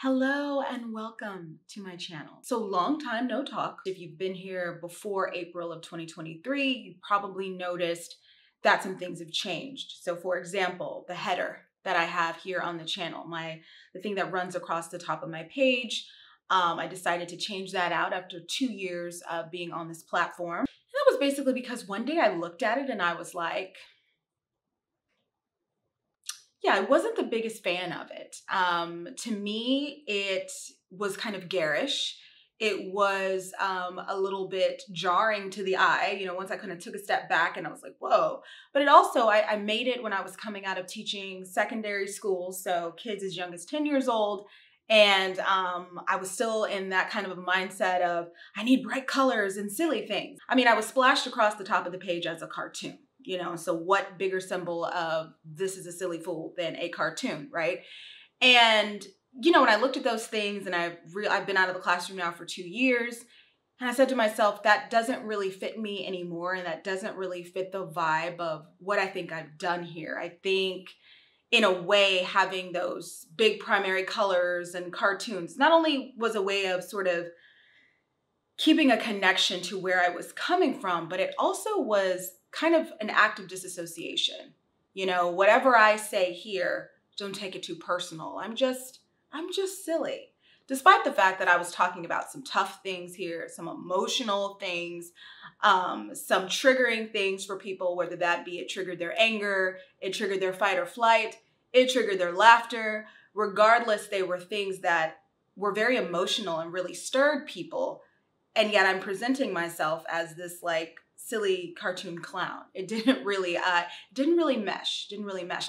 Hello and welcome to my channel. So long time no talk. If you've been here before April of 2023, you probably noticed that some things have changed. So for example, the header that I have here on the channel, the thing that runs across the top of my page, I decided to change that out after 2 years of being on this platform. And that was basically because one day I looked at it and I was like, yeah, I wasn't the biggest fan of it. To me, it was kind of garish. It was a little bit jarring to the eye, once I kind of took a step back and I was like, whoa. But it also, I made it when I was coming out of teaching secondary school, so kids as young as 10 years old. And I was still in that kind of a mindset of, I need bright colors and silly things. I mean, I was splashed across the top of the page as a cartoon. So what bigger symbol of this is a silly fool than a cartoon, right? And, when I looked at those things and I've been out of the classroom now for 2 years, and I said to myself, that doesn't really fit me anymore. And that doesn't really fit the vibe of what I think I've done here. I think in a way, having those big primary colors and cartoons not only was a way of sort of keeping a connection to where I was coming from, but it also was kind of an act of disassociation. Whatever I say here, don't take it too personal. I'm just silly. Despite the fact that I was talking about some tough things here, some emotional things, some triggering things for people, whether that be it triggered their anger, it triggered their fight or flight, it triggered their laughter. Regardless, they were things that were very emotional and really stirred people. And yet I'm presenting myself as this silly cartoon clown. It didn't really mesh.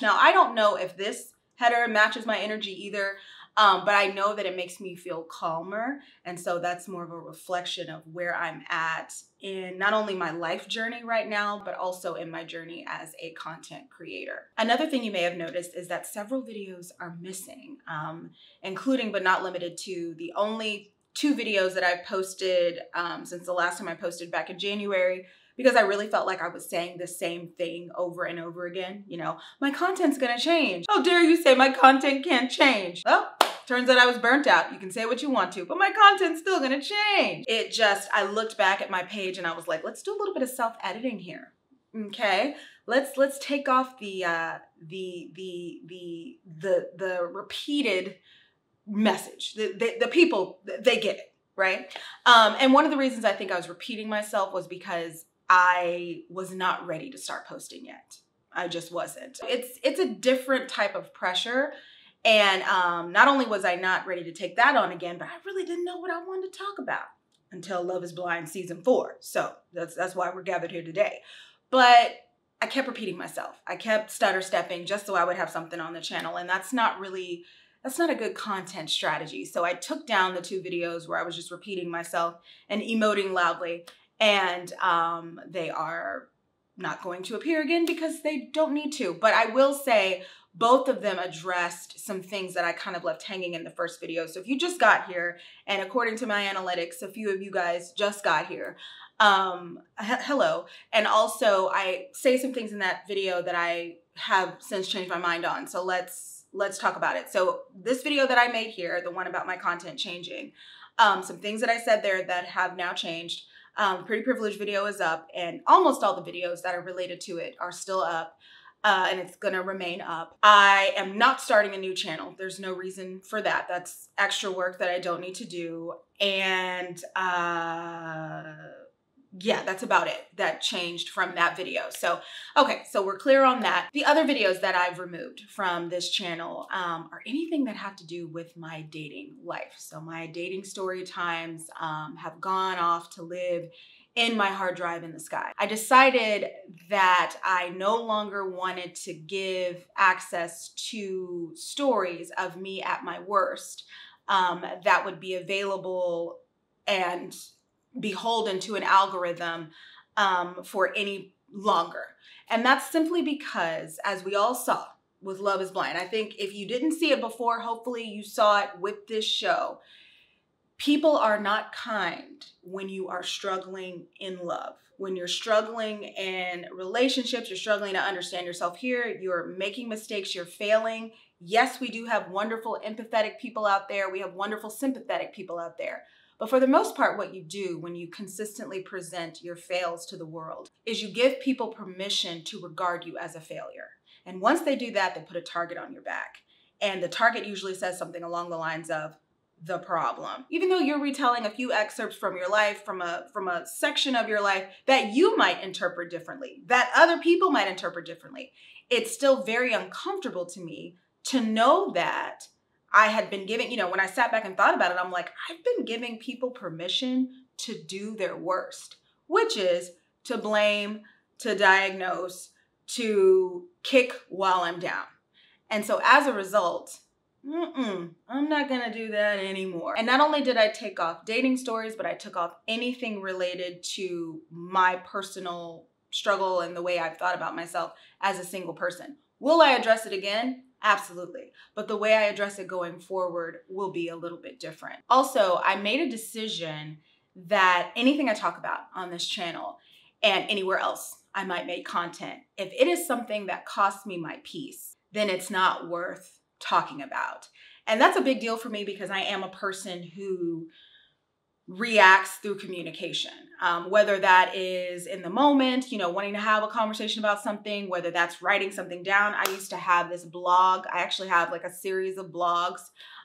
Now, I don't know if this header matches my energy either, but I know that it makes me feel calmer. And so that's more of a reflection of where I'm at in not only my life journey right now, but also in my journey as a content creator. Another thing you may have noticed is that several videos are missing, including but not limited to the only 2 videos that I've posted since the last time I posted back in January, because I really felt like I was saying the same thing over and over again. My content's gonna change. How dare you say my content can't change? Well, turns out I was burnt out. You can say what you want to, but my content's still gonna change. I looked back at my page and I was like, let's do a little bit of self-editing here. Okay, let's take off the repeated message. The people, they get it, right? And one of the reasons I think I was repeating myself was because I was not ready to start posting yet. I just wasn't. It's a different type of pressure. And not only was I not ready to take that on again, but I really didn't know what I wanted to talk about until Love is Blind season 4. So that's why we're gathered here today. But I kept repeating myself. I kept stutter stepping just so I would have something on the channel. And that's not a good content strategy. So I took down the 2 videos where I was just repeating myself and emoting loudly. And they are not going to appear again because they don't need to. But I will say both of them addressed some things that I kind of left hanging in the first video. So if you just got here, and according to my analytics, a few of you guys just got here, hello. And also I say some things in that video that I have since changed my mind on. So let's talk about it. So this video that I made here, the one about my content changing, some things that I said there that have now changed. Pretty Privileged video is up, and almost all the videos that are related to it are still up, and it's gonna remain up. I am not starting a new channel. There's no reason for that. That's extra work that I don't need to do. And yeah, that's about it. That changed from that video. So, okay, so we're clear on that. The other videos that I've removed from this channel are anything that have to do with my dating life. So my dating story times have gone off to live in my hard drive in the sky. I decided that I no longer wanted to give access to stories of me at my worst that would be available and beholden to an algorithm for any longer. And that's simply because, as we all saw with Love is Blind, I think if you didn't see it before, hopefully you saw it with this show. People are not kind when you are struggling in love. When you're struggling in relationships, you're struggling to understand yourself here, you're making mistakes, you're failing Yes, we do have wonderful empathetic people out there. We have wonderful sympathetic people out there. But for the most part, what you do when you consistently present your fails to the world is you give people permission to regard you as a failure. And once they do that, they put a target on your back. And the target usually says something along the lines of the problem. Even though you're retelling a few excerpts from your life, from a section of your life that you might interpret differently, that other people might interpret differently, it's still very uncomfortable to me to know that I had been giving, when I sat back and thought about it, I'm like, I've been giving people permission to do their worst, which is to blame, to diagnose, to kick while I'm down. And so as a result, I'm not gonna do that anymore. And not only did I take off dating stories, but I took off anything related to my personal struggle and the way I've thought about myself as a single person. Will I address it again? Absolutely. But the way I address it going forward will be a little bit different. Also, I made a decision that anything I talk about on this channel and anywhere else I might make content, if it is something that costs me my peace, then it's not worth talking about. And that's a big deal for me because I am a person who reacts through communication, whether that is in the moment, wanting to have a conversation about something, whether that's writing something down. I used to have this blog. I actually have like a series of blogs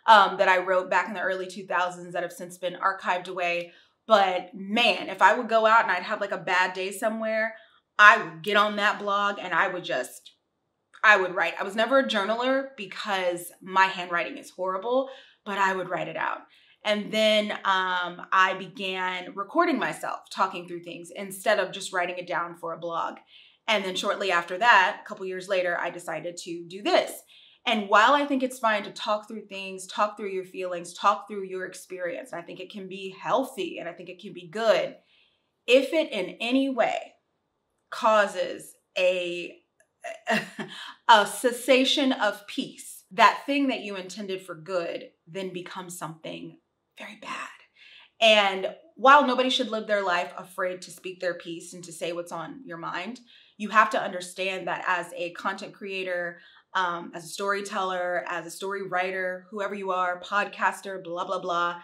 that I wrote back in the early 2000s that have since been archived away. But man, if I would go out and I'd have like a bad day somewhere, I would get on that blog and I would write. I was never a journaler because my handwriting is horrible, but I would write it out. And then I began recording myself talking through things instead of just writing it down for a blog. And then shortly after that, a couple years later, I decided to do this. And while I think it's fine to talk through things, talk through your feelings, talk through your experience, I think it can be healthy and I think it can be good. If it in any way causes a cessation of peace, that thing that you intended for good then becomes something very bad. And while nobody should live their life afraid to speak their piece and to say what's on your mind, you have to understand that as a content creator, as a storyteller, as a story writer, whoever you are, podcaster, blah, blah, blah,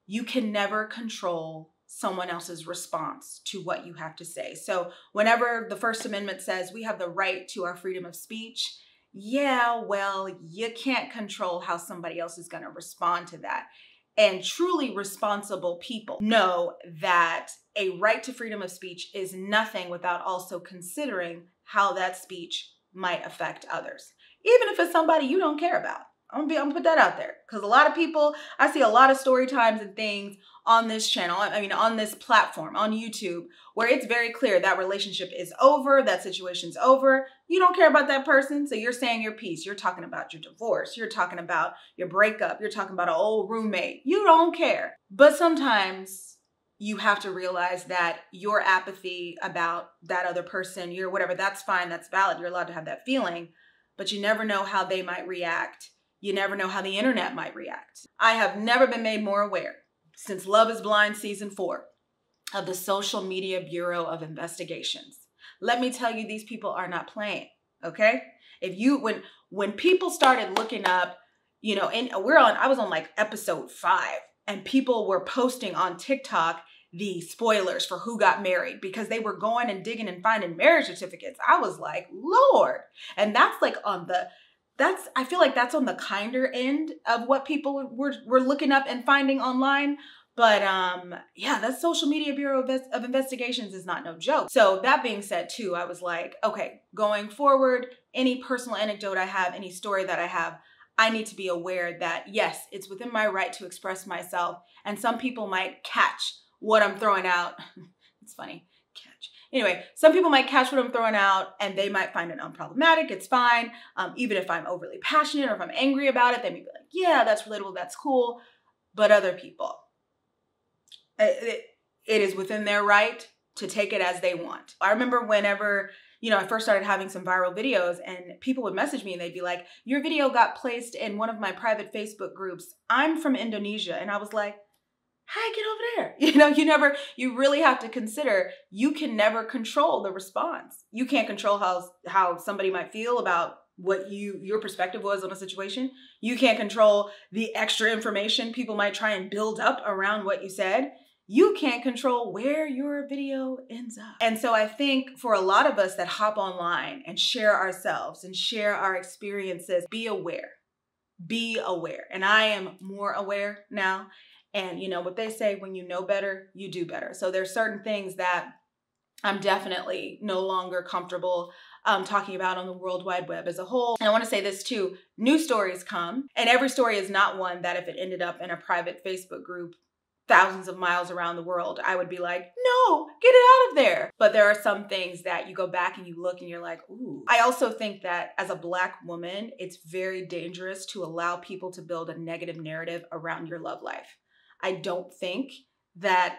you can never control someone else's response to what you have to say. So whenever the First Amendment says we have the right to our freedom of speech, yeah, well, you can't control how somebody else is going to respond to that. And truly responsible people know that a right to freedom of speech is nothing without also considering how that speech might affect others, even if it's somebody you don't care about. I'm gonna put that out there because a lot of people, I see a lot of story times and things on this channel, on this platform, on YouTube, where it's very clear that relationship is over, that situation's over. You don't care about that person, so you're saying your piece. You're talking about your divorce. You're talking about your breakup. You're talking about an old roommate. You don't care. But sometimes you have to realize that your apathy about that other person, your whatever, that's fine, that's valid. You're allowed to have that feeling, but you never know how they might react. You never know how the internet might react. I have never been made more aware since Love is Blind Season 4 of the Social Media Bureau of Investigations. Let me tell you, these people are not playing, okay? When people started looking up, I was on like episode 5 and people were posting on TikTok the spoilers for who got married because they were going and digging and finding marriage certificates. I was like, Lord. And that's like I feel like that's on the kinder end of what people were looking up and finding online. But yeah, that Social Media Bureau of Investigations is not no joke. So that being said too, I was like, okay, going forward, any personal anecdote I have, any story that I have, I need to be aware that yes, it's within my right to express myself. And some people might catch what I'm throwing out. It's funny, catch. Anyway, some people might catch what I'm throwing out and they might find it unproblematic. It's fine. Even if I'm overly passionate or if I'm angry about it, they may be like, yeah, that's relatable. That's cool. But other people, it is within their right to take it as they want. I remember whenever, I first started having some viral videos and people would message me and they'd be like, your video got placed in one of my private Facebook groups. I'm from Indonesia. And I was like, hi, get over there. You really have to consider, you can never control the response. You can't control how somebody might feel about what your perspective was on a situation. You can't control the extra information people might try and build up around what you said. You can't control where your video ends up. And so I think for a lot of us that hop online and share ourselves and share our experiences, be aware. Be aware. And I am more aware now. And you know what they say, when you know better, you do better. So there's certain things that I'm definitely no longer comfortable talking about on the World Wide Web as a whole. And I want to say this too, new stories come, and every story is not one that if it ended up in a private Facebook group thousands of miles around the world, I would be like, no, get it out of there. But there are some things that you go back and you look and you're like, ooh. I also think that as a Black woman, it's very dangerous to allow people to build a negative narrative around your love life. I don't think that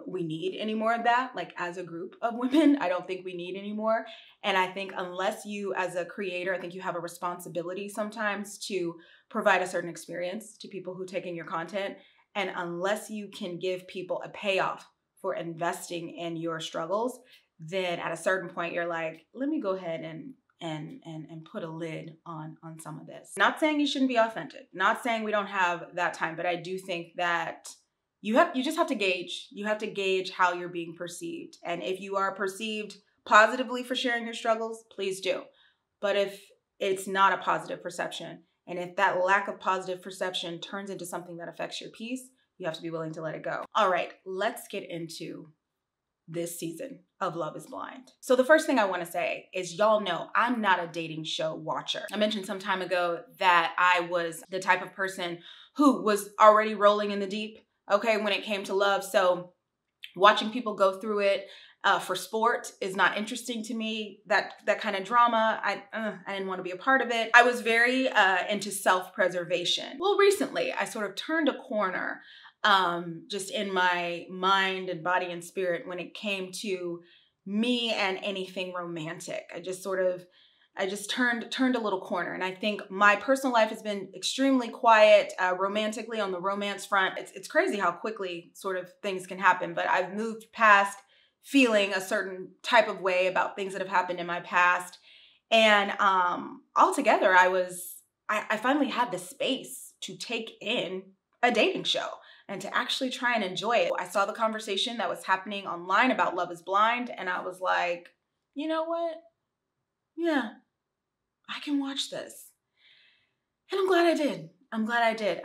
we need any more of that. Like as a group of women, I don't think we need any more. And I think unless you as a creator, I think you have a responsibility sometimes to provide a certain experience to people who take in your content. And unless you can give people a payoff for investing in your struggles, then at a certain point you're like, let me go ahead and put a lid on some of this. Not saying you shouldn't be authentic, not saying we don't have that time, but I do think that you just have to gauge. You have to gauge how you're being perceived. And if you are perceived positively for sharing your struggles, please do. But if it's not a positive perception, and if that lack of positive perception turns into something that affects your peace, you have to be willing to let it go. All right, let's get into this season of Love is Blind. So the first thing I want to say is, y'all know I'm not a dating show watcher. I mentioned some time ago that I was the type of person who was already rolling in the deep, okay, when it came to love. So watching people go through it for sport is not interesting to me. That kind of drama, I didn't want to be a part of it. I was very into self-preservation. Well, recently I sort of turned a corner just in my mind and body and spirit when it came to me and anything romantic. I just turned a little corner. And I think my personal life has been extremely quiet romantically on the romance front. It's crazy how quickly sort of things can happen, but I've moved past feeling a certain type of way about things that have happened in my past. And altogether, I finally had the space to take in a dating show and to actually try and enjoy it. I saw the conversation that was happening online about Love is Blind, and I was like, you know what? Yeah, I can watch this. And I'm glad I did. I'm glad I did.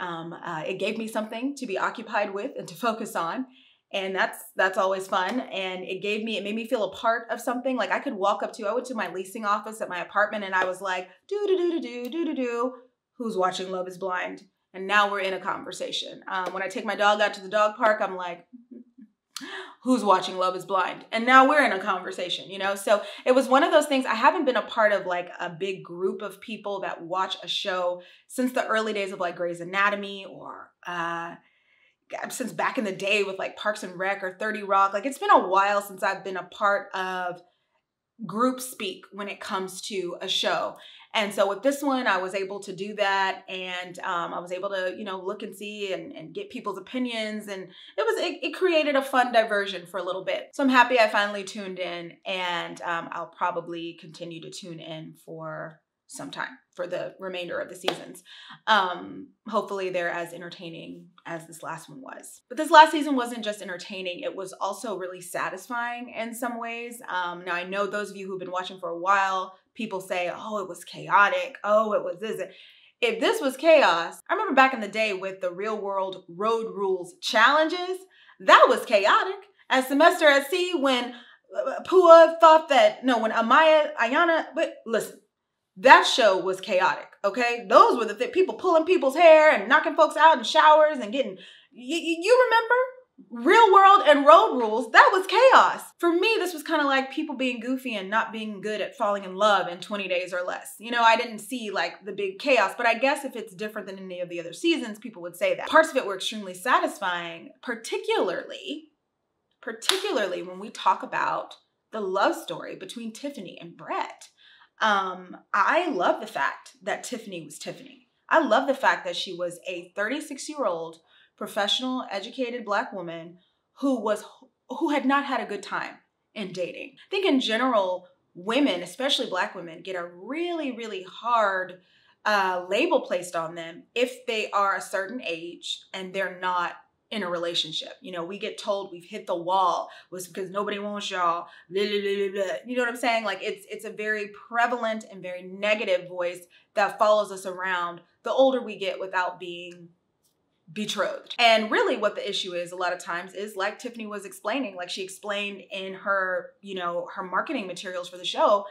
It gave me something to be occupied with and to focus on. And that's always fun. And it made me feel a part of something. Like I went to my leasing office at my apartment and I was like, who's watching Love is Blind? And now we're in a conversation. When I take my dog out to the dog park, I'm like, who's watching Love is Blind? And now we're in a conversation, you know? So it was one of those things. I haven't been a part of like a big group of people that watch a show since the early days of like Grey's Anatomy or since back in the day with like Parks and Rec or 30 Rock. Like it's been a while since I've been a part of group speak when it comes to a show. And so with this one, I was able to do that. And I was able to, you know, look and see and get people's opinions. And it created a fun diversion for a little bit. So I'm happy I finally tuned in, and I'll probably continue to tune in for some time for the remainder of the seasons. Hopefully they're as entertaining as this last one was. But this last season wasn't just entertaining, it was also really satisfying in some ways. Now I know those of you who've been watching for a while, people say, oh, it was chaotic. Oh, it was this. If this was chaos, I remember back in the day with the Real World Road Rules challenges, that was chaotic. At Semester at Sea, when when Ayana, but listen, that show was chaotic, okay? Those were the people pulling people's hair and knocking folks out in showers and getting, you remember? Real World and Road Rules, that was chaos. For me, this was kind of like people being goofy and not being good at falling in love in 20 days or less. You know, I didn't see like the big chaos, but I guess if it's different than any of the other seasons, people would say that. Parts of it were extremely satisfying, particularly when we talk about the love story between Tiffany and Brett. I love the fact that Tiffany was Tiffany. I love the fact that she was a 36-year-old professional, educated Black woman who had not had a good time in dating. I think in general, women, especially Black women, get a really, really hard label placed on them if they are a certain age and they're not in a relationship. You know, we get told we've hit the wall was because nobody wants y'all. Blah, blah, blah, blah. You know what I'm saying? Like it's a very prevalent and very negative voice that follows us around the older we get without being betrothed. And really what the issue is a lot of times is like Tiffany was explaining, like she explained in her, you know, her marketing materials for the show,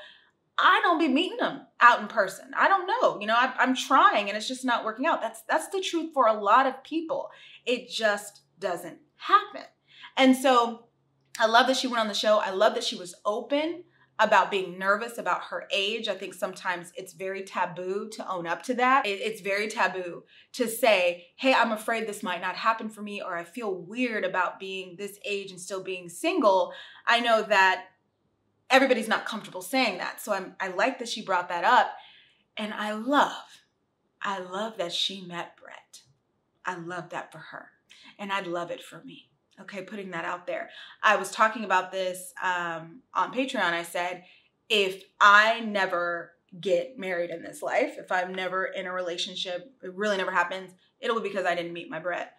I don't be meeting them out in person. I don't know. You know, I'm trying and it's just not working out. That's the truth for a lot of people. It just doesn't happen. And so I love that she went on the show. I love that she was open about being nervous about her age. I think sometimes it's very taboo to own up to that. It's very taboo to say, hey, I'm afraid this might not happen for me, or I feel weird about being this age and still being single. I know that everybody's not comfortable saying that. So I like that she brought that up. And I love that she met Brett. I love that for her. And I'd love it for me. Okay, putting that out there. I was talking about this on Patreon. I said, if I never get married in this life, if I'm never in a relationship, it really never happens, it'll be because I didn't meet my Brett.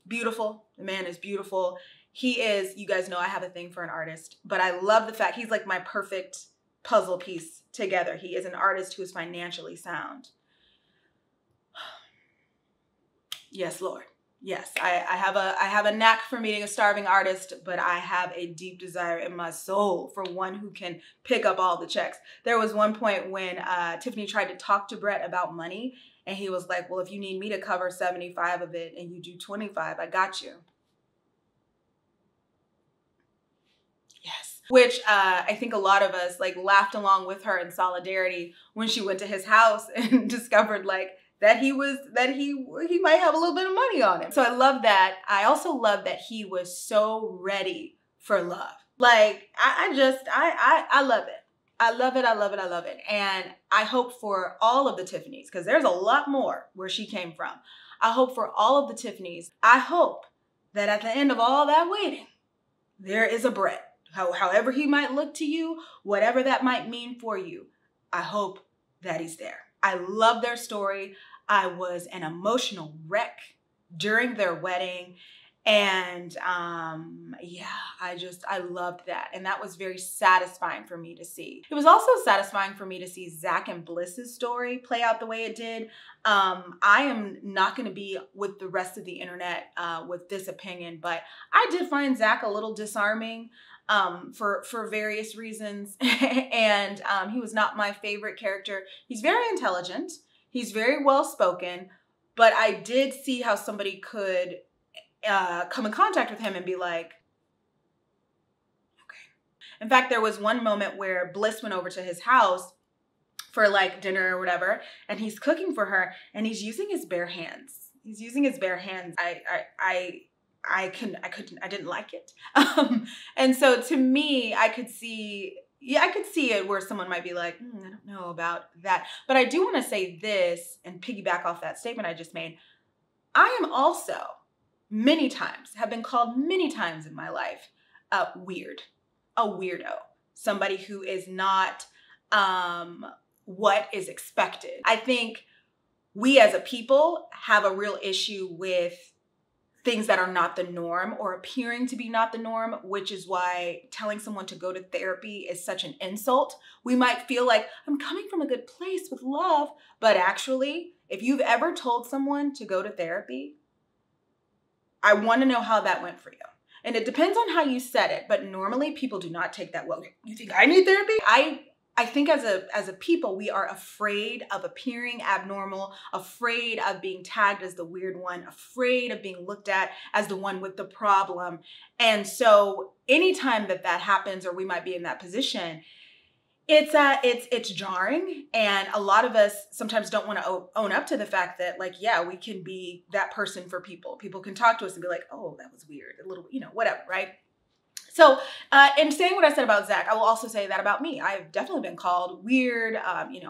Beautiful. The man is beautiful. He is, you guys know I have a thing for an artist, but I love the fact he's like my perfect puzzle piece together. He is an artist who is financially sound. Yes, Lord. Yes, I have a knack for meeting a starving artist, but I have a deep desire in my soul for one who can pick up all the checks. There was one point when Tiffany tried to talk to Brett about money, and he was like, well, if you need me to cover 75 of it and you do 25, I got you. Yes. Which I think a lot of us like laughed along with her in solidarity when she went to his house and discovered like, that he might have a little bit of money on him. So I love that. I also love that he was so ready for love. Like I love it. I love it. I love it. I love it. And I hope for all of the Tiffanys, because there's a lot more where she came from. I hope for all of the Tiffanys. I hope that at the end of all that waiting, there is a Brett. However he might look to you, whatever that might mean for you, I hope that he's there. I love their story. I was an emotional wreck during their wedding. And yeah, I loved that. And that was very satisfying for me to see. It was also satisfying for me to see Zach and Bliss's story play out the way it did. I am not going to be with the rest of the internet with this opinion, but I did find Zach a little disarming for various reasons. And he was not my favorite character. He's very intelligent. He's very well spoken, but I did see how somebody could come in contact with him and be like, okay. In fact, there was one moment where Bliss went over to his house for like dinner or whatever, and he's cooking for her and he's using his bare hands. He's using his bare hands. I didn't like it. And so to me, I could see it where someone might be like, I don't know about that. But I do want to say this and piggyback off that statement I just made. I am also many times, have been called many times in my life, weird, a weirdo, somebody who is not what is expected. I think we as a people have a real issue with things that are not the norm or appearing to be not the norm, which is why telling someone to go to therapy is such an insult. We might feel like I'm coming from a good place with love, but actually, if you've ever told someone to go to therapy, I want to know how that went for you. And it depends on how you said it, but normally people do not take that well. You think I need therapy? I think as a people, we are afraid of appearing abnormal, afraid of being tagged as the weird one, afraid of being looked at as the one with the problem. And so anytime that happens, or we might be in that position, it's jarring. And a lot of us sometimes don't want to own up to the fact that, like, yeah, we can be that person for people. People can talk to us and be like, oh, that was weird, a little, whatever, right? So, in saying what I said about Zach, I will also say that about me. I've definitely been called weird,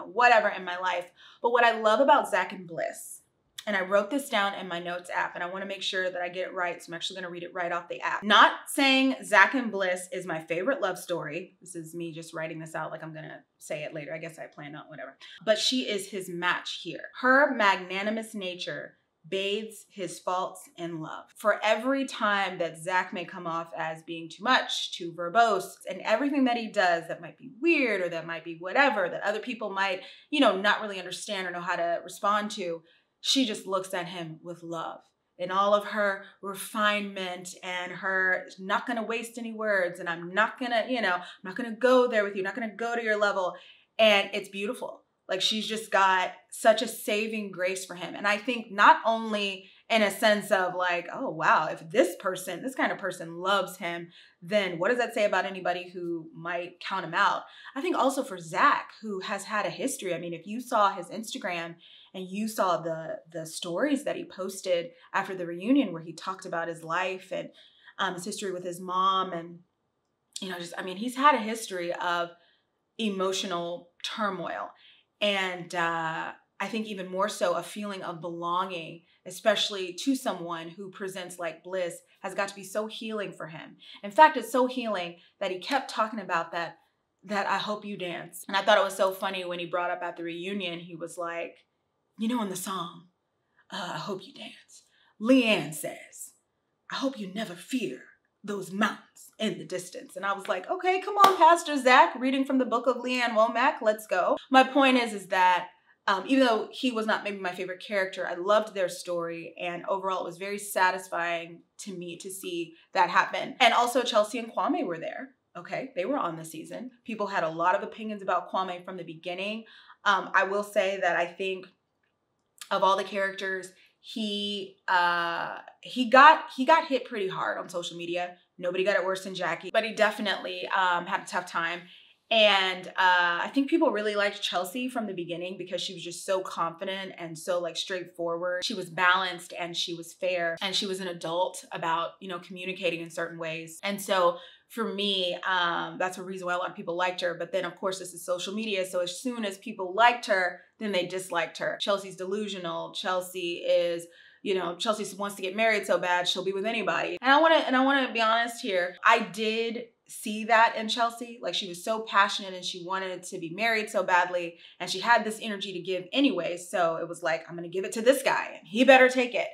whatever in my life. But what I love about Zach and Bliss And I wrote this down in my notes app, and I want to make sure that I get it right. So I'm actually going to read it right off the app. Not saying Zach and Bliss is my favorite love story. This is me just writing this out like I'm going to say it later. I guess I planned on whatever. But she is his match here. Her magnanimous nature bathes his faults in love. For every time that Zach may come off as being too much, too verbose, and everything that he does that might be weird or that might be whatever, that other people might, not really understand or know how to respond to, she just looks at him with love and all of her refinement and her not going to waste any words. And I'm not going to, I'm not going to go there with you, not going to go to your level. And it's beautiful. Like, she's just got such a saving grace for him. And I think not only in a sense of like, oh, wow, if this kind of person loves him, then what does that say about anybody who might count him out? I think also for Zach, who has had a history. I mean, if you saw his Instagram and you saw the stories that he posted after the reunion where he talked about his life and his history with his mom and, he's had a history of emotional turmoil. And I think even more so a feeling of belonging, especially to someone who presents like Bliss, has got to be so healing for him. In fact, it's so healing that he kept talking about that I hope you dance. And I thought it was so funny when he brought up at the reunion, he was like, in the song, I hope you dance, Leanne says, I hope you never fear those mountains in the distance. And I was like, okay, come on, Pastor Zach, reading from the book of Leanne Womack, let's go. My point is that even though he was not maybe my favorite character, I loved their story. And overall, it was very satisfying to me to see that happen. And also Chelsea and Kwame were there. Okay, they were on the season. People had a lot of opinions about Kwame from the beginning. I will say that I think of all the characters, he got hit pretty hard on social media. Nobody got it worse than Jackie, but he definitely had a tough time. And I think people really liked Chelsea from the beginning because she was just so confident and so like straightforward. She was balanced and she was fair and she was an adult about, communicating in certain ways. And so for me, that's a reason why a lot of people liked her. But then of course, this is social media. So as soon as people liked her, then they disliked her. Chelsea's delusional. Chelsea wants to get married so bad, she'll be with anybody. And I want to be honest here. I did see that in Chelsea. Like, she was so passionate and she wanted to be married so badly. And she had this energy to give anyway. So it was like, I'm going to give it to this guy and he better take it.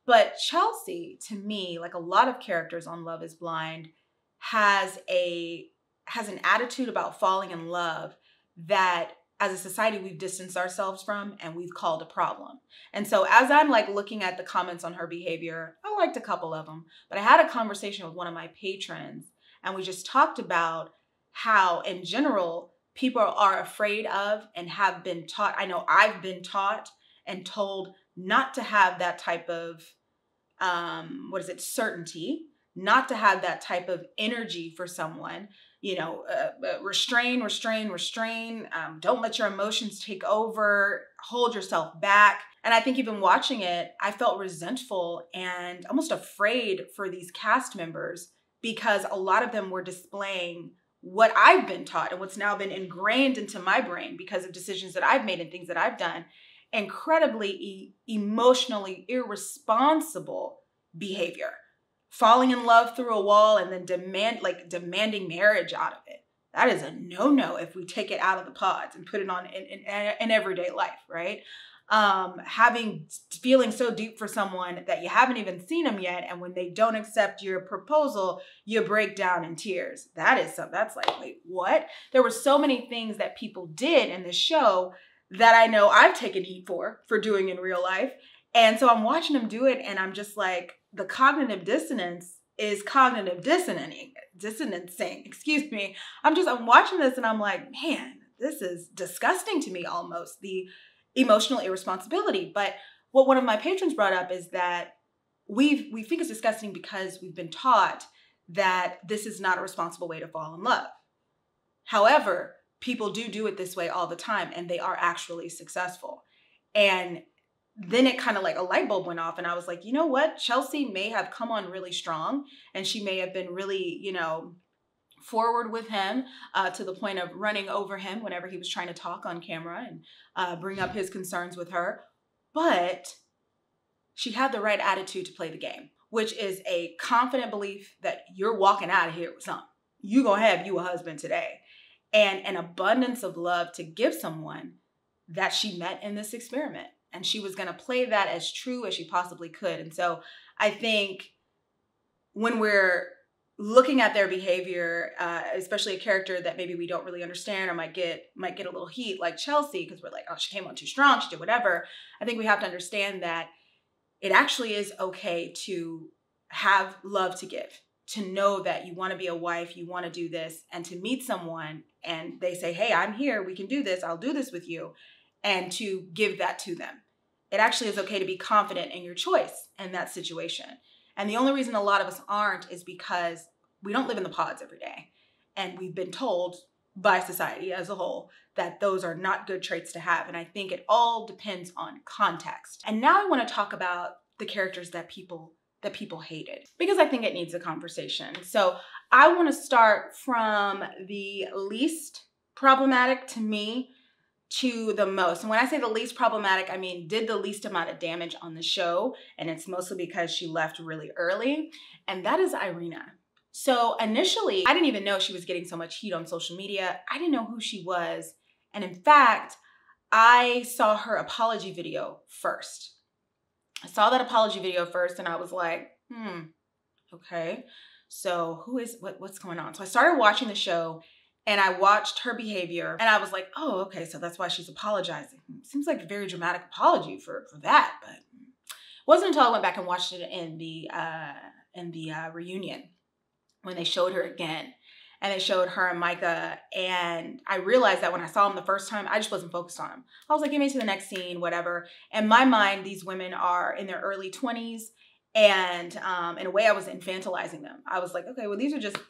But Chelsea, to me, like a lot of characters on Love is Blind, has an attitude about falling in love that as a society we've distanced ourselves from and we've called a problem. And so as I'm like looking at the comments on her behavior, I liked a couple of them, but I had a conversation with one of my patrons and we just talked about how in general people are afraid of and have been taught. I know I've been taught and told not to have that type of certainty, not to have that type of energy for someone, restrain. Don't let your emotions take over, hold yourself back. And I think even watching it, I felt resentful and almost afraid for these cast members because a lot of them were displaying what I've been taught and what's now been ingrained into my brain because of decisions that I've made and things that I've done. Incredibly emotionally irresponsible behavior. Falling in love through a wall and then demanding marriage out of it. That is a no-no if we take it out of the pods and put it on in everyday life, right? Feeling so deep for someone that you haven't even seen them yet, and when they don't accept your proposal, you break down in tears. That's like, wait, what? There were so many things that people did in the show that I know I've taken heat for doing in real life. And so I'm watching them do it and I'm just like, the cognitive dissonance is cognitive disonancing, excuse me. I'm watching this and I'm like, man, this is disgusting to me almost, the emotional irresponsibility. But what one of my patrons brought up is that we think it's disgusting because we've been taught that this is not a responsible way to fall in love. However, people do it this way all the time and they are actually successful. And then it kind of like a light bulb went off and I was like, you know what? Chelsea may have come on really strong and she may have been really, forward with him to the point of running over him whenever he was trying to talk on camera and bring up his concerns with her. But she had the right attitude to play the game, which is a confident belief that you're walking out of here with something. You gonna have you a husband today. And an abundance of love to give someone that she met in this experiment. And she was gonna play that as true as she possibly could. And so I think when we're looking at their behavior, especially a character that maybe we don't really understand or might get a little heat, like Chelsea, because we're like, oh, she came on too strong, she did whatever. I think we have to understand that it actually is okay to have love to give, to know that you want to be a wife, you want to do this, and to meet someone and they say, hey, I'm here, we can do this, I'll do this with you, and to give that to them. It actually is okay to be confident in your choice in that situation. And the only reason a lot of us aren't is because we don't live in the pods every day. And we've been told by society as a whole that those are not good traits to have. And I think it all depends on context. And now I want to talk about the characters that people hated, because I think it needs a conversation. So I want to start from the least problematic to me to the most. And when I say the least problematic, I mean, did the least amount of damage on the show. And it's mostly because she left really early. And that is Irina. So initially, I didn't even know she was getting so much heat on social media. I didn't know who she was. And in fact, I saw her apology video first. I saw that apology video first and I was like, okay. So what's going on? So I started watching the show and I watched her behavior and I was like, oh, okay, so that's why she's apologizing. Seems like a very dramatic apology for that, but it wasn't until I went back and watched it in the reunion when they showed her again. And they showed her and Micah, and I realized that when I saw them the first time, I just wasn't focused on them. I was like, get me to the next scene, whatever. In my mind, these women are in their early 20s, and in a way, I was infantilizing them. I was like, okay, well, these are just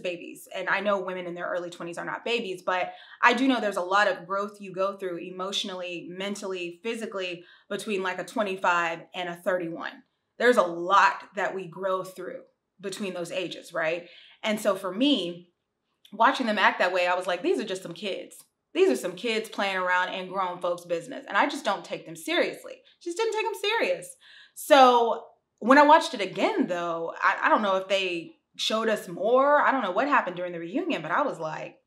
babies. And I know women in their early 20s are not babies, but I do know there's a lot of growth you go through emotionally, mentally, physically between like a 25 and a 31. There's a lot that we grow through between those ages, right? And so for me, watching them act that way, I was like, these are just some kids. These are some kids playing around in grown folks' business. And I just don't take them seriously. Just didn't take them serious. So when I watched it again, though, I don't know if they showed us more. I don't know what happened during the reunion, but I was like,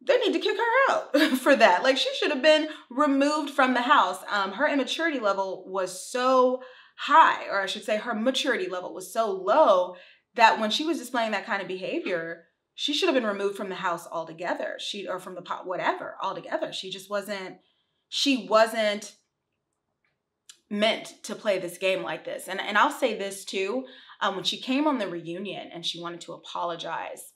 they need to kick her out for that. Like, she should have been removed from the house. Her immaturity level was so high, or I should say her maturity level was so low that when she was displaying that kind of behavior, she should have been removed from the house altogether. Or from the pot, whatever, altogether. She wasn't meant to play this game like this. And I'll say this too, when she came on the reunion and she wanted to apologize,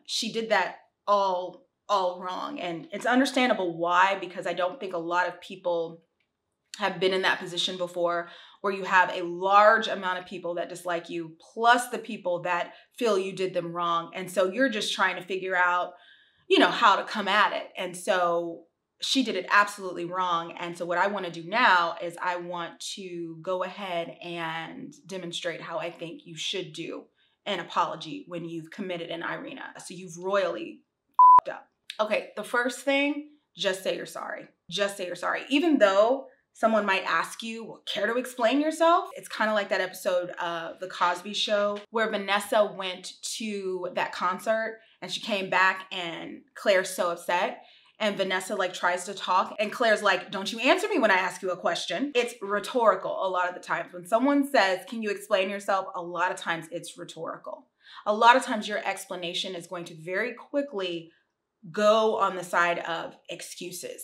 she did that all wrong. And it's understandable why, because I don't think a lot of people have been in that position before, where you have a large amount of people that dislike you, plus the people that feel you did them wrong. And so you're just trying to figure out, how to come at it. And so she did it absolutely wrong. And so what I want to do now is I want to go ahead and demonstrate how I think you should do an apology when you've committed an Irina. So you've royally fucked up. Okay, the first thing, just say you're sorry. Just say you're sorry. Even though someone might ask you, well, care to explain yourself? It's kind of like that episode of The Cosby Show where Vanessa went to that concert and she came back and Claire's so upset. And Vanessa tries to talk and Claire's like, don't you answer me when I ask you a question. It's rhetorical a lot of the times. When someone says, can you explain yourself? A lot of times it's rhetorical. A lot of times your explanation is going to very quickly go on the side of excuses.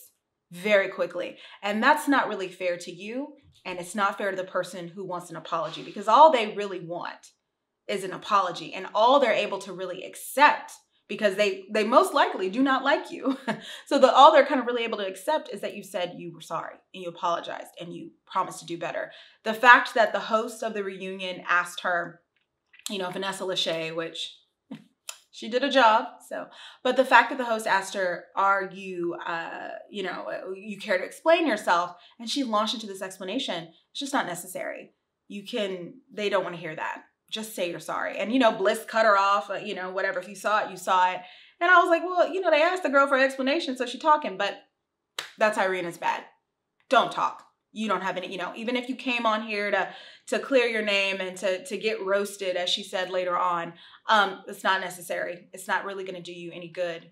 Very quickly. And that's not really fair to you. And it's not fair to the person who wants an apology, because all they really want is an apology, and all they're able to really accept, because they most likely do not like you. So all they're kind of really able to accept is that you said you were sorry and you apologized and you promised to do better. The fact that the host of the reunion asked her, Vanessa Lachey, which she did a job. But the fact that the host asked her, are you, you care to explain yourself? And she launched into this explanation. It's just not necessary. They don't want to hear that. Just say you're sorry. And, Bliss cut her off, whatever. If you saw it, you saw it. And I was like, well, they asked the girl for an explanation, so she's talking, but that's Irina's bad. Don't talk. You don't have any, you know, even if you came on here to clear your name and to get roasted, as she said later on, it's not necessary. It's not really going to do you any good.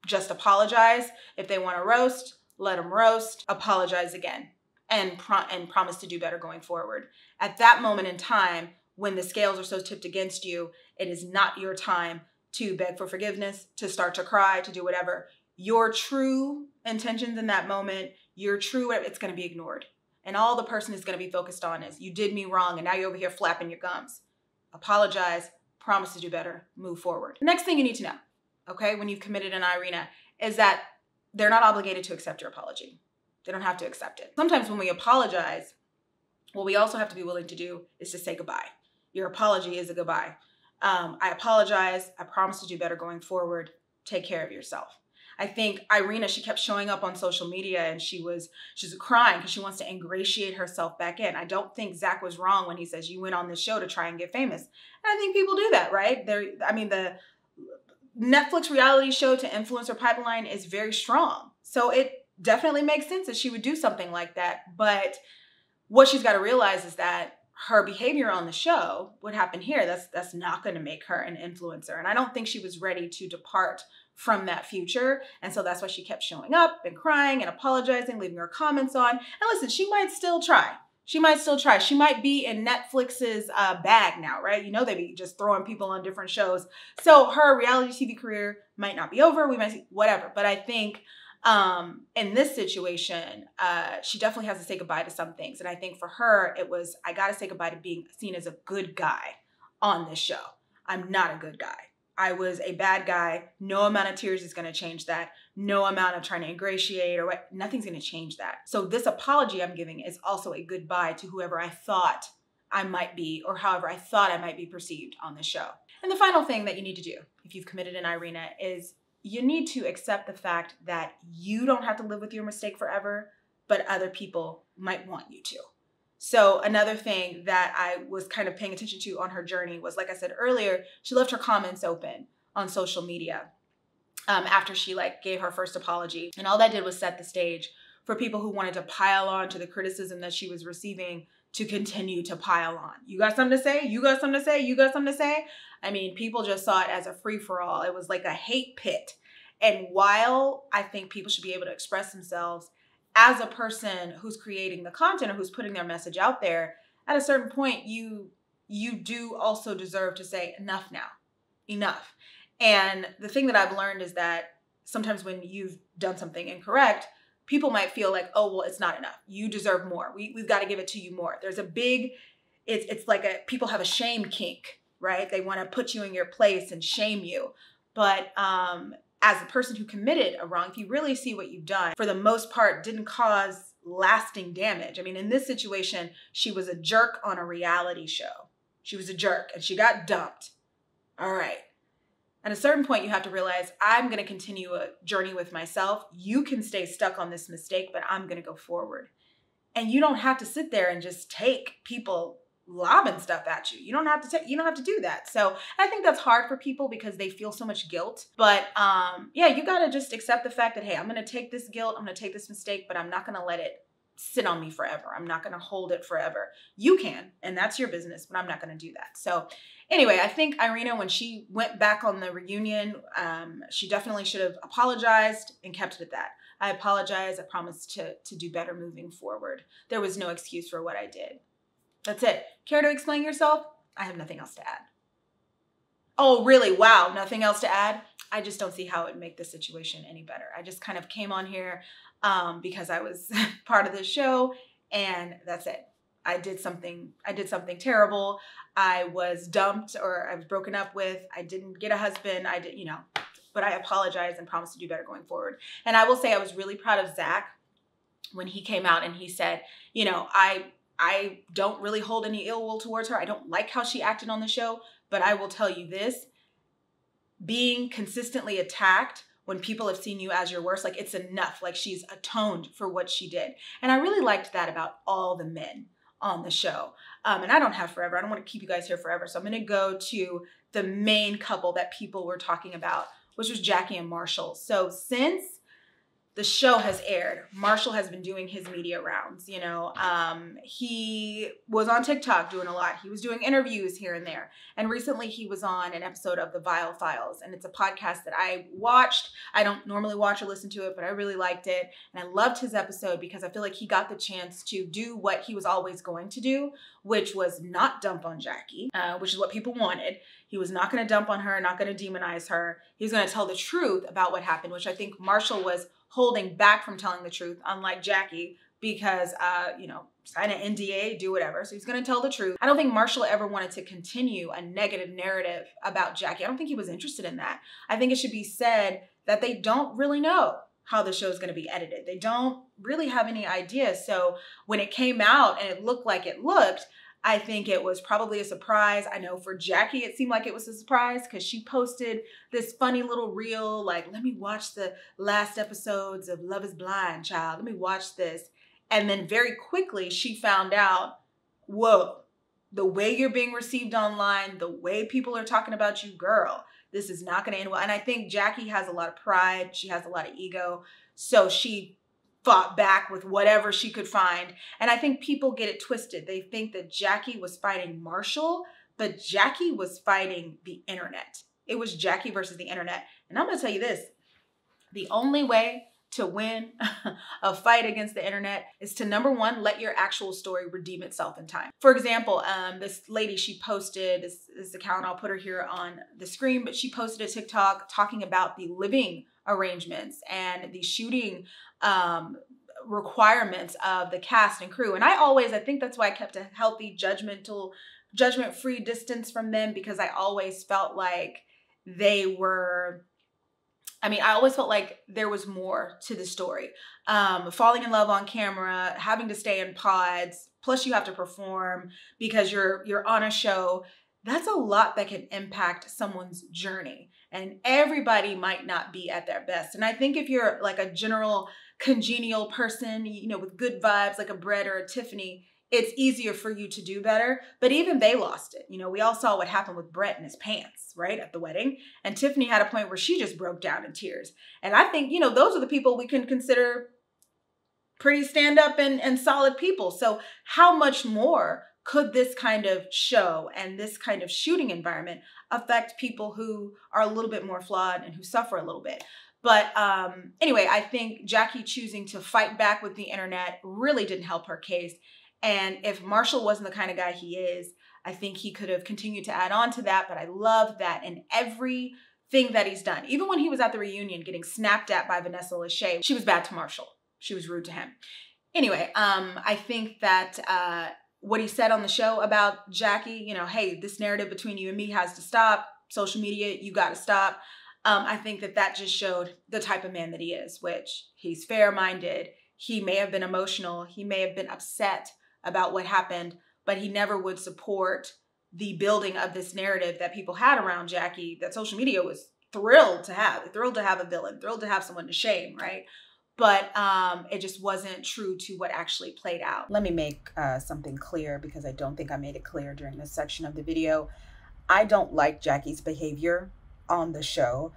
Just apologize. If they want to roast, let them roast. Apologize again and promise to do better going forward. At that moment in time, when the scales are so tipped against you, it is not your time to beg for forgiveness, to start to cry, to do whatever. Your true intentions in that moment, your true, it's going to be ignored. And all the person is going to be focused on is, you did me wrong and now you're over here flapping your gums. Apologize, promise to do better, move forward. The next thing you need to know, okay, when you've committed an Irina, is that they're not obligated to accept your apology. They don't have to accept it. Sometimes when we apologize, what we also have to be willing to do is to say goodbye. Your apology is a goodbye. I apologize. I promise to do better going forward. Take care of yourself. I think Irina, she kept showing up on social media and she's crying because she wants to ingratiate herself back in. I don't think Zach was wrong when he says you went on this show to try and get famous. And I think people do that, right? The Netflix reality show to influencer pipeline is very strong. So it definitely makes sense that she would do something like that. But what she's got to realize is that her behavior on the show, what happened here, that's not going to make her an influencer. And I don't think she was ready to depart from that future. And so that's why she kept showing up and crying and apologizing, leaving her comments on. And listen, she might still try. She might still try. She might be in Netflix's bag now, right? You know, they be just throwing people on different shows. So her reality TV career might not be over. We might see whatever. But I think in this situation, she definitely has to say goodbye to some things. And I think for her, it was, I got to say goodbye to being seen as a good guy on this show. I'm not a good guy. I was a bad guy. No amount of tears is going to change that. No amount of trying to ingratiate or what, nothing's going to change that. So this apology I'm giving is also a goodbye to whoever I thought I might be, or however I thought I might be perceived on this show. And the final thing that you need to do if you've committed an Irina is you need to accept the fact that you don't have to live with your mistake forever, but other people might want you to. So another thing that I was kind of paying attention to on her journey was, like I said earlier, she left her comments open on social media after she gave her first apology. And all that did was set the stage for people who wanted to pile on to the criticism that she was receiving to continue to pile on. You got something to say? You got something to say? You got something to say? I mean, people just saw it as a free-for-all. It was like a hate pit. And while I think people should be able to express themselves as a person who's creating the content or who's putting their message out there, at a certain point, you do also deserve to say enough now, enough. And the thing that I've learned is that sometimes when you've done something incorrect, people might feel like, oh, well, it's not enough. You deserve more. We've got to give it to you more. There's a big, it's like people have a shame kink, right? They want to put you in your place and shame you. But as a person who committed a wrong, if you really see what you've done, for the most part, didn't cause lasting damage. I mean, in this situation, she was a jerk on a reality show. She was a jerk and she got dumped. All right. At a certain point, you have to realize, I'm going to continue a journey with myself. You can stay stuck on this mistake, but I'm going to go forward. And you don't have to sit there and just take people lobbing stuff at you. You don't have to do that. So I think that's hard for people because they feel so much guilt. But yeah, you got to just accept the fact that, hey, I'm going to take this guilt. I'm going to take this mistake, but I'm not going to let it sit on me forever. I'm not going to hold it forever. You can, and that's your business, but I'm not going to do that. So anyway, I think Irina, when she went back on the reunion, she definitely should have apologized and kept it at that. I apologize. I promise to do better moving forward. There was no excuse for what I did. That's it. Care to explain yourself? I have nothing else to add. Oh, really? Wow. Nothing else to add? I just don't see how it would make the situation any better. I just kind of came on here because I was part of this show, and that's it. I did something terrible. I was dumped, or I was broken up with. I didn't get a husband. But I apologize and promise to do better going forward. And I will say I was really proud of Zach when he came out and he said, I don't really hold any ill will towards her. I don't like how she acted on the show, but I will tell you this, being consistently attacked when people have seen you as your worst, it's enough. She's atoned for what she did. And I really liked that about all the men on the show. And I don't have forever. I don't want to keep you guys here forever. So I'm going to go to the main couple that people were talking about, which was Jackie and Marshall. So since the show has aired, Marshall has been doing his media rounds. He was on TikTok doing a lot. He was doing interviews here and there. And recently he was on an episode of The Vile Files. And it's a podcast that I watched. I don't normally watch or listen to it, but I really liked it. And I loved his episode because I feel like he got the chance to do what he was always going to do, which was not dump on Jackie, which is what people wanted. He was not going to dump on her, not going to demonize her. He was going to tell the truth about what happened, which I think Marshall was holding back from telling the truth, unlike Jackie, because, sign an NDA, do whatever. So he's going to tell the truth. I don't think Marshall ever wanted to continue a negative narrative about Jackie. I don't think he was interested in that. I think it should be said that they don't really know how the show is going to be edited. They don't really have any idea. So when it came out and it looked like it looked, I think it was probably a surprise. I know for Jackie, it seemed like it was a surprise because she posted this funny little reel, like, let me watch the last episodes of Love is Blind, child. Let me watch this. And then very quickly, she found out, whoa, the way you're being received online, the way people are talking about you, girl, this is not going to end well. And I think Jackie has a lot of pride. She has a lot of ego. So she fought back with whatever she could find. And I think people get it twisted. They think that Jackie was fighting Marshall, but Jackie was fighting the internet. It was Jackie versus the internet. And I'm going to tell you this, the only way to win a fight against the internet is to, number one, let your actual story redeem itself in time. For example, this lady, she posted this account, I'll put her here on the screen, but she posted a TikTok talking about the living arrangements and the shooting requirements of the cast and crew. And I think that's why I kept a healthy judgment-free distance from them, because I always felt like I always felt like there was more to the story. Falling in love on camera, having to stay in pods, plus you have to perform because you're on a show. That's a lot that can impact someone's journey. And everybody might not be at their best. And I think if you're like a general congenial person, with good vibes, like a Brett or a Tiffany, it's easier for you to do better. But even they lost it. We all saw what happened with Brett in his pants, right, at the wedding. And Tiffany had a point where she just broke down in tears. And I think, those are the people we can consider pretty stand up and solid people. So how much more could this kind of show and this kind of shooting environment affect people who are a little bit more flawed and who suffer a little bit? But anyway, I think Jackie choosing to fight back with the internet really didn't help her case. And if Marshall wasn't the kind of guy he is, I think he could have continued to add on to that. But I love that in everything that he's done, even when he was at the reunion getting snapped at by Vanessa Lachey, she was bad to Marshall. She was rude to him. Anyway, I think that what he said on the show about Jackie, hey, this narrative between you and me has to stop. Social media, you got to stop. I think that just showed the type of man that he is, which he's fair-minded. He may have been emotional. He may have been upset about what happened, but he never would support the building of this narrative that people had around Jackie, that social media was thrilled to have a villain, thrilled to have someone to shame, right? But it just wasn't true to what actually played out. Let me make something clear, because I don't think I made it clear during this section of the video. I don't like Jackie's behavior on the show.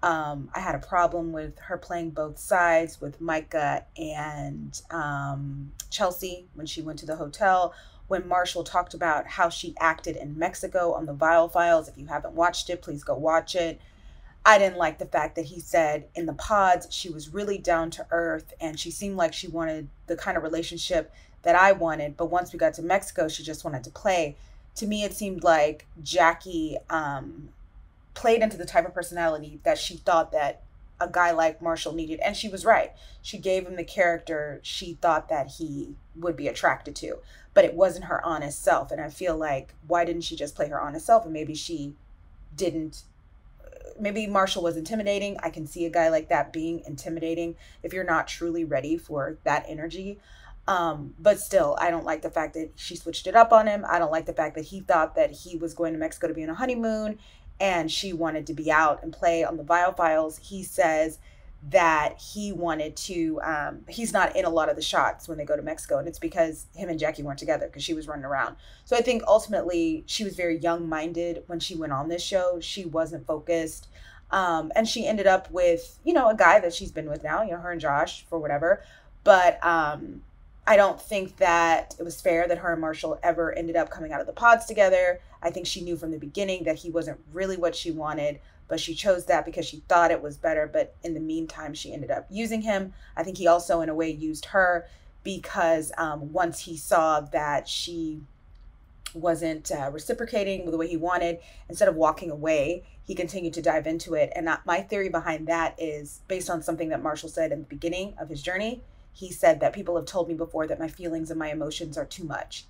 I had a problem with her playing both sides with Micah and Chelsea when she went to the hotel. When Marshall talked about how she acted in Mexico on the Vile Files. If you haven't watched it, please go watch it. I didn't like the fact that he said in the pods, she was really down to earth and she seemed like she wanted the kind of relationship that I wanted. But once we got to Mexico, she just wanted to play. To me, it seemed like Jackie played into the type of personality that she thought that a guy like Marshall needed. And she was right. She gave him the character she thought that he would be attracted to, but it wasn't her honest self. And I feel like, why didn't she just play her honest self? And maybe she didn't. Maybe Marshall was intimidating. I can see a guy like that being intimidating if you're not truly ready for that energy. But still, I don't like the fact that she switched it up on him. I don't like the fact that he thought that he was going to Mexico to be on a honeymoon and she wanted to be out and play on the Vile Files. He says that he wanted to, he's not in a lot of the shots when they go to Mexico. And it's because him and Jackie weren't together because she was running around. So I think ultimately she was very young-minded when she went on this show. She wasn't focused. And she ended up with, a guy that she's been with now, her and Josh for whatever. But I don't think that it was fair that her and Marshall ever ended up coming out of the pods together. I think she knew from the beginning that he wasn't really what she wanted, but she chose that because she thought it was better. But in the meantime, she ended up using him. I think he also, in a way, used her because once he saw that she wasn't reciprocating the way he wanted, instead of walking away, he continued to dive into it. And my theory behind that is based on something that Marshall said in the beginning of his journey. He said that people have told me before that my feelings and my emotions are too much.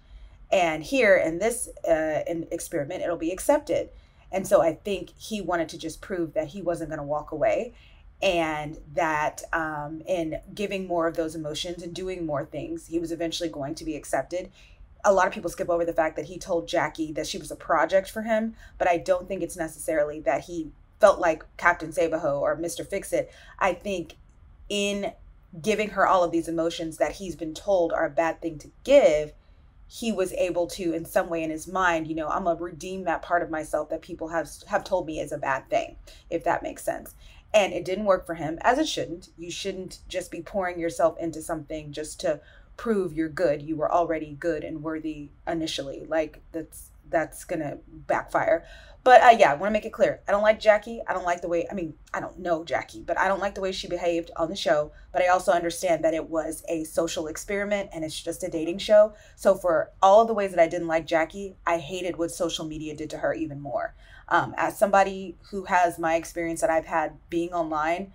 And here in this experiment, it'll be accepted. And so I think he wanted to just prove that he wasn't going to walk away, and that in giving more of those emotions and doing more things, he was eventually going to be accepted. A lot of people skip over the fact that he told Jackie that she was a project for him, but I don't think it's necessarily that he felt like Captain Sabaho or Mr. Fix-It. I think in giving her all of these emotions that he's been told are a bad thing to give, he was able to, in some way in his mind, I'm gonna redeem that part of myself that people have told me is a bad thing, if that makes sense. And it didn't work for him, as it shouldn't. You shouldn't just be pouring yourself into something just to prove you're good. You were already good and worthy initially. Like that's gonna backfire. But yeah, I want to make it clear. I don't like Jackie. I don't like the way, I don't know Jackie, but I don't like the way she behaved on the show. But I also understand that it was a social experiment and it's just a dating show. So for all of the ways that I didn't like Jackie, I hated what social media did to her even more. As somebody who has my experience that I've had being online,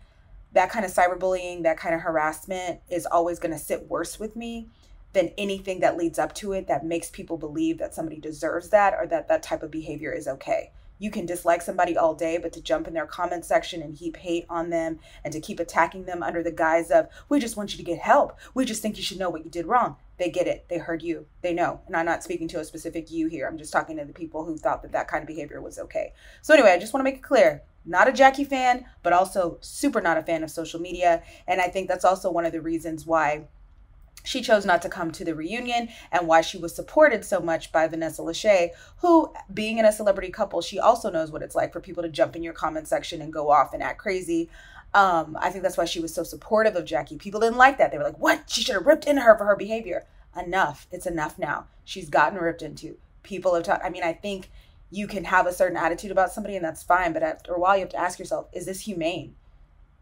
that kind of cyberbullying, that kind of harassment is always going to sit worse with me than anything that leads up to it that makes people believe that somebody deserves that or that that type of behavior is okay. You can dislike somebody all day, but to jump in their comment section and heap hate on them and to keep attacking them under the guise of, we just want you to get help. We just think you should know what you did wrong. They get it. They heard you. They know. And I'm not speaking to a specific you here. I'm just talking to the people who thought that that kind of behavior was okay. So anyway, I just want to make it clear. Not a Jackie fan, but also super not a fan of social media. And I think that's also one of the reasons why she chose not to come to the reunion and why she was supported so much by Vanessa Lachey, who, being in a celebrity couple, she also knows what it's like for people to jump in your comment section and go off and act crazy. I think that's why she was so supportive of Jackie. People didn't like that. They were like, what? She should have ripped into her for her behavior. Enough. It's enough now. She's gotten ripped into. People have talked. I think you can have a certain attitude about somebody and that's fine. But after a while, you have to ask yourself, is this humane?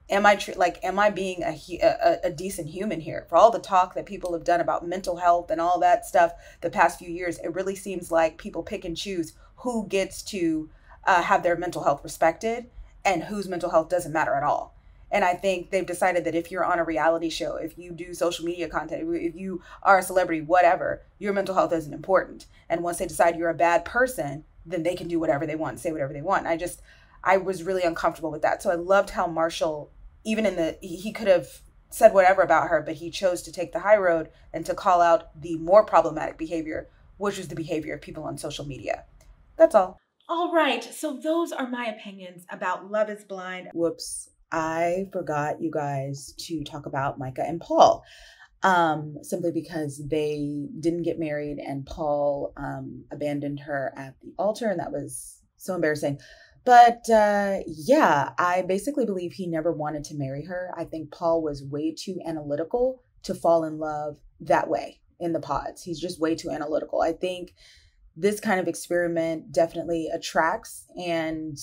Am I being a decent human here? For all the talk that people have done about mental health and all that stuff the past few years, it really seems like people pick and choose who gets to have their mental health respected and whose mental health doesn't matter at all. And I think they've decided that if you're on a reality show, if you do social media content, if you are a celebrity, whatever, your mental health isn't important. And once they decide you're a bad person, then they can do whatever they want, say whatever they want. I was really uncomfortable with that. So I loved how Marshall, even he could have said whatever about her, but he chose to take the high road and to call out the more problematic behavior, which was the behavior of people on social media. That's all. All right. So those are my opinions about Love is Blind. Whoops. I forgot, you guys, to talk about Micah and Paul. Simply because they didn't get married and Paul abandoned her at the altar, and that was so embarrassing. But yeah, I basically believe he never wanted to marry her. I think Paul was way too analytical to fall in love that way in the pods. He's just way too analytical. I think this kind of experiment definitely attracts and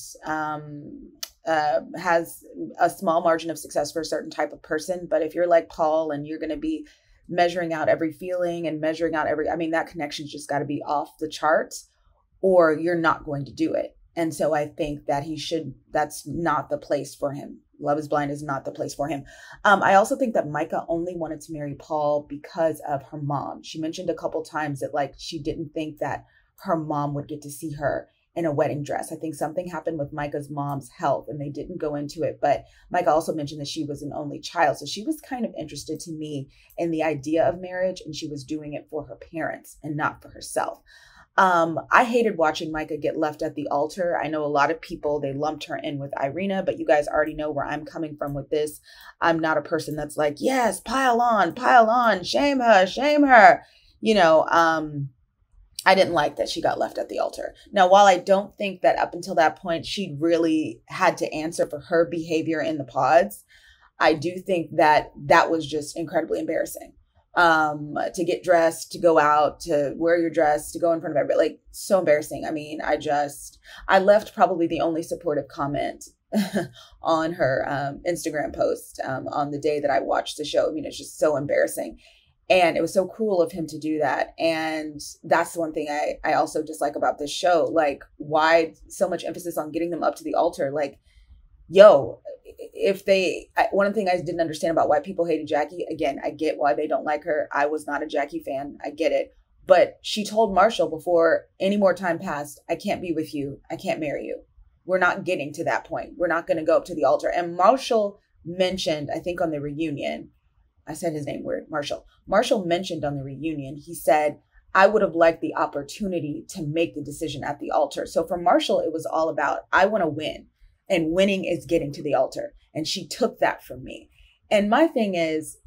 has a small margin of success for a certain type of person. But if you're like Paul and you're going to be measuring out every feeling and measuring out that connection's just got to be off the charts, or you're not going to do it. And so I think that that's not the place for him. Love is Blind is not the place for him. I also think that Micah only wanted to marry Paul because of her mom. She mentioned a couple times that she didn't think that her mom would get to see her in a wedding dress. I think something happened with Micah's mom's health and they didn't go into it. But Micah also mentioned that she was an only child. So she was kind of interested to me in the idea of marriage, and she was doing it for her parents and not for herself. I hated watching Micah get left at the altar. I know a lot of people, they lumped her in with Irina, but you guys already know where I'm coming from with this. I'm not a person that's like, yes, pile on, shame her. I didn't like that she got left at the altar. Now, while I don't think that up until that point she really had to answer for her behavior in the pods, I do think that that was just incredibly embarrassing. To get dressed, to go out, to wear your dress, to go in front of everybody, like so embarrassing. I mean, I left probably the only supportive comment on her Instagram post on the day that I watched the show. I mean, it's just so embarrassing. And it was so cruel of him to do that. And that's the one thing I also dislike about this show. Like, why so much emphasis on getting them up to the altar? Like, yo, one of the things I didn't understand about why people hated Jackie, again, I get why they don't like her. I was not a Jackie fan. I get it. But she told Marshall before any more time passed, I can't be with you. I can't marry you. We're not getting to that point. We're not going to go up to the altar. And Marshall mentioned, I think on the reunion, I said his name weird, Marshall. Marshall mentioned on the reunion, he said, I would have liked the opportunity to make the decision at the altar. So for Marshall, it was all about, I want to win. And winning is getting to the altar. And she took that from me. And my thing is,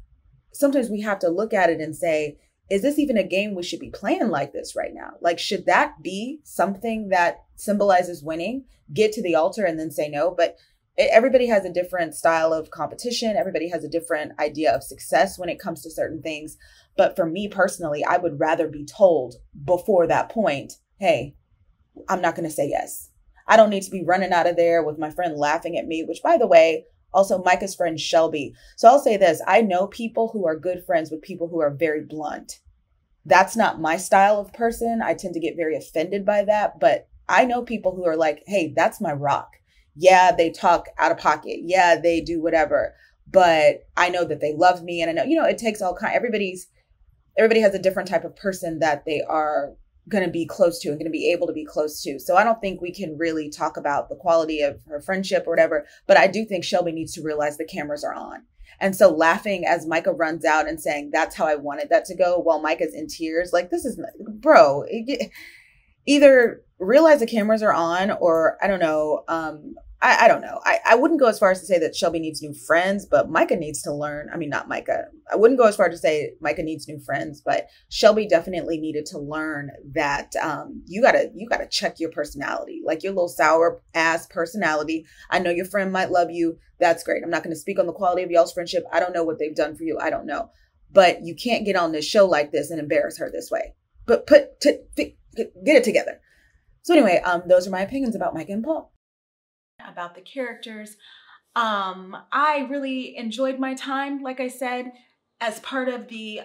sometimes we have to look at it and say, is this even a game we should be playing like this right now? Like, should that be something that symbolizes winning? Get to the altar and then say no? But everybody has a different style of competition. Everybody has a different idea of success when it comes to certain things. But for me personally, I would rather be told before that point, hey, I'm not going to say yes. I don't need to be running out of there with my friend laughing at me, which, by the way, also Micah's friend Shelby. So I'll say this. I know people who are good friends with people who are very blunt. That's not my style of person. I tend to get very offended by that. But I know people who are like, hey, that's my rock. Yeah, they talk out of pocket. Yeah, they do whatever. But I know that they love me. And I know, it takes all kind. Everybody has a different type of person that they are going to be close to and going to be able to be close to. So I don't think we can really talk about the quality of her friendship or whatever, but I do think Shelby needs to realize the cameras are on. And so laughing as Micah runs out and saying, that's how I wanted that to go, while Micah's in tears, like, this is, bro, either realize the cameras are on, or I don't know. I don't know. I wouldn't go as far as to say that Shelby needs new friends, but Micah needs to learn. I mean, not Micah. I wouldn't go as far to say Micah needs new friends, but Shelby definitely needed to learn that you gotta check your personality, like your little sour ass personality. I know your friend might love you. That's great. I'm not going to speak on the quality of y'all's friendship. I don't know what they've done for you. I don't know, but you can't get on this show like this and embarrass her this way. But get it together. So anyway, those are my opinions about Micah and Paul. About the characters. I really enjoyed my time, like I said, as part of the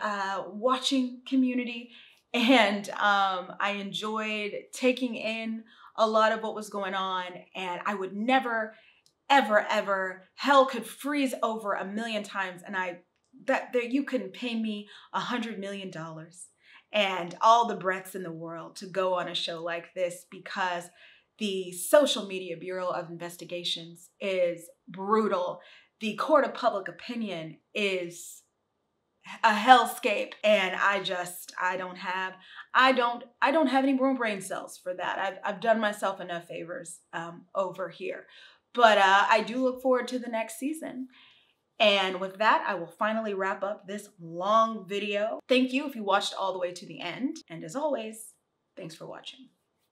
watching community. And I enjoyed taking in a lot of what was going on. And I would never, ever, ever, hell could freeze over 1,000,000 times. And that you couldn't pay me $100 million and all the breaths in the world to go on a show like this, because the Social Media Bureau of Investigations is brutal. The Court of Public Opinion is a hellscape, and I don't have any more brain cells for that. I've done myself enough favors over here. But I do look forward to the next season. And with that, I will finally wrap up this long video. Thank you if you watched all the way to the end. And as always, thanks for watching.